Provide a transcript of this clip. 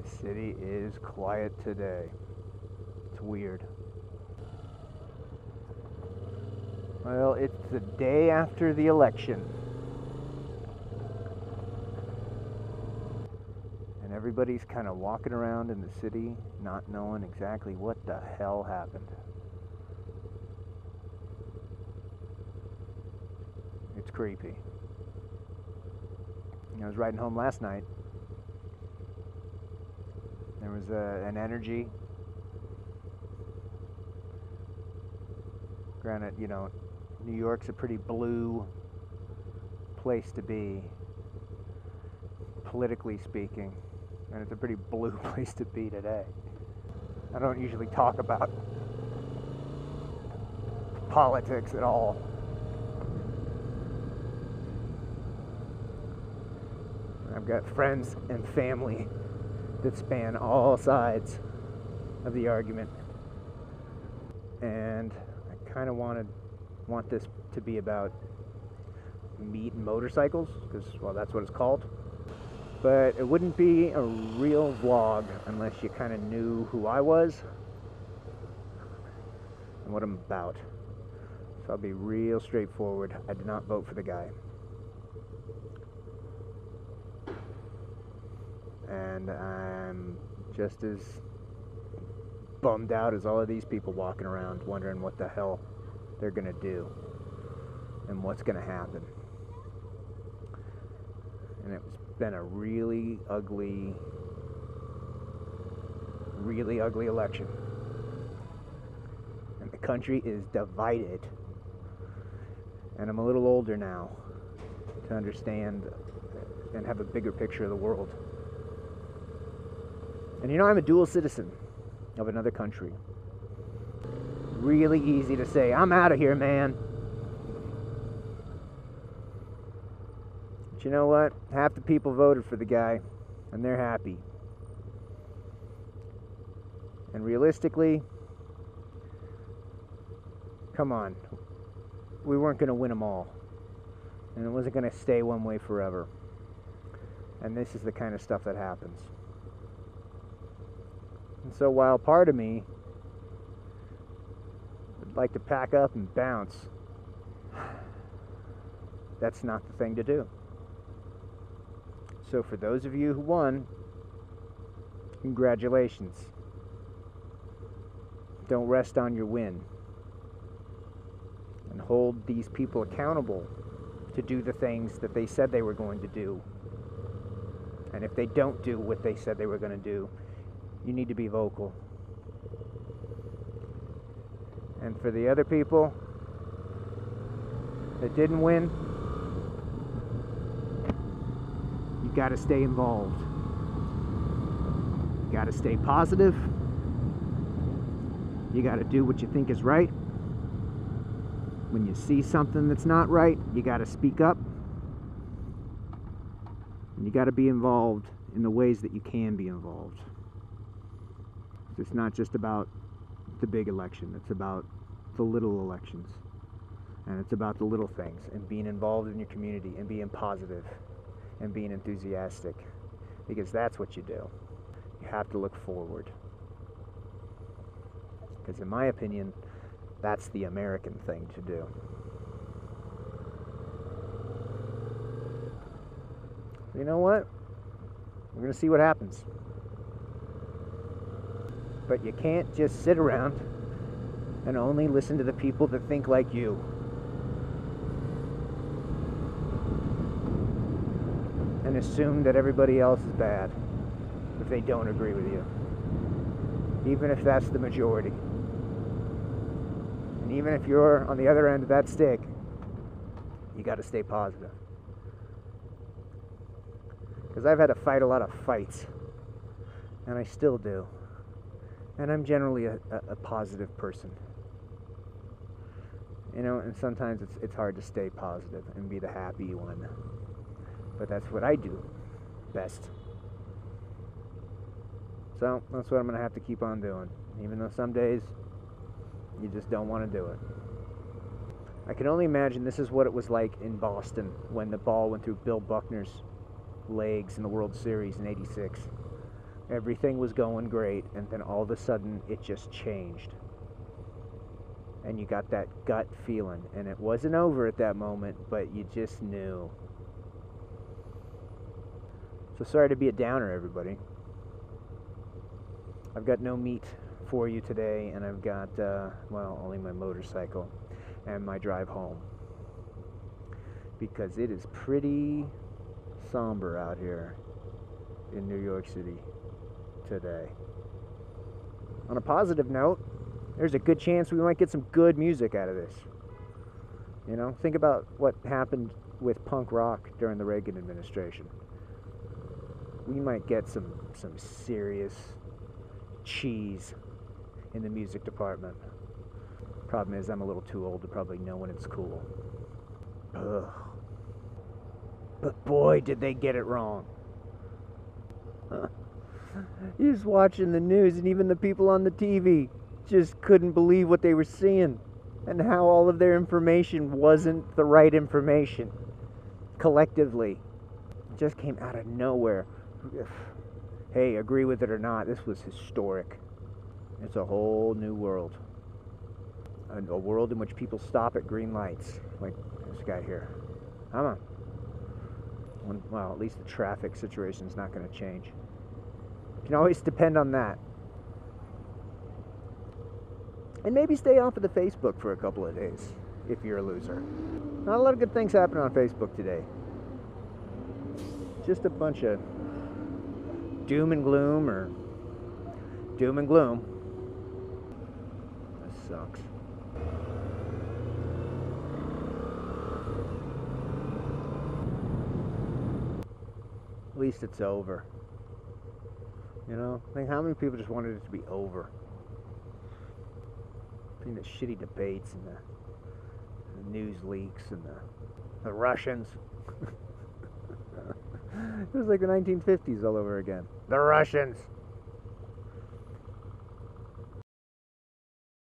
City is quiet today. It's weird. Well, it's the day after the election. And everybody's kind of walking around in the city not knowing exactly what the hell happened. It's creepy. I was riding home last night. There was an energy. Granted, New York's a pretty blue place to be, politically speaking, and it's a pretty blue place to be today. I don't usually talk about politics at all. I've got friends and family that span all sides of the argument, and I kind of want this to be about meat and motorcycles, because, well, that's what it's called. But it wouldn't be a real vlog unless you kind of knew who I was and what I'm about. So I'll be real straightforward. I did not vote for the guy. And I'm just as bummed out as all of these people walking around wondering what the hell they're gonna do and what's gonna happen. And it's been a really ugly election. And the country is divided. And I'm a little older now to understand and have a bigger picture of the world. And I'm a dual citizen of another country. Really easy to say, I'm out of here, man. But you know what? Half the people voted for the guy, and they're happy. And realistically, come on. We weren't going to win them all. And it wasn't going to stay one way forever. And this is the kind of stuff that happens. And so while part of me would like to pack up and bounce, that's not the thing to do. So for those of you who won, congratulations. Don't rest on your win. And hold these people accountable to do the things that they said they were going to do. And if they don't do what they said they were going to do, you need to be vocal. And for the other people that didn't win, you got to stay involved. You got to stay positive. You got to do what you think is right. When you see something that's not right, you got to speak up. And you got to be involved in the ways that you can be involved. It's not just about the big election. It's about the little elections. And it's about the little things and being involved in your community and being positive and being enthusiastic. Because that's what you do. You have to look forward. Because in my opinion, that's the American thing to do. You know what? We're going to see what happens. But you can't just sit around and only listen to the people that think like you. And assume that everybody else is bad if they don't agree with you. Even if that's the majority. And even if you're on the other end of that stick, you got to stay positive. Because I've had to fight a lot of fights. And I still do. And I'm generally a positive person. And sometimes it's hard to stay positive and be the happy one. But that's what I do best. So that's what I'm going to have to keep on doing. Even though some days you just don't want to do it. I can only imagine this is what it was like in Boston when the ball went through Bill Buckner's legs in the World Series in '86. Everything was going great, and then all of a sudden it just changed. And you got that gut feeling, and it wasn't over at that moment, but you just knew. So sorry to be a downer, everybody. I've got no meat for you today, and I've got, only my motorcycle and my drive home. Because it is pretty somber out here in New York City today. On a positive note, there's a good chance we might get some good music out of this. You know, think about what happened with punk rock during the Reagan administration. We might get some serious cheese in the music department. Problem is, I'm a little too old to probably know when it's cool. Ugh. But boy, did they get it wrong. You're just watching the news, and even the people on the TV just couldn't believe what they were seeing, and how all of their information wasn't the right information. Collectively, it just came out of nowhere. Hey, agree with it or not, this was historic. It's a whole new world. A world in which people stop at green lights, like this guy here. Come on. Well, at least the traffic situation's not going to change. You can always depend on that. And maybe stay off of the Facebook for a couple of days, if you're a loser. Not a lot of good things happen on Facebook today. Just a bunch of doom and gloom, or doom and gloom. This sucks. At least it's over. You know, I think how many people just wanted it to be over? Between the shitty debates and the news leaks and the Russians. It was like the 1950s all over again. The Russians.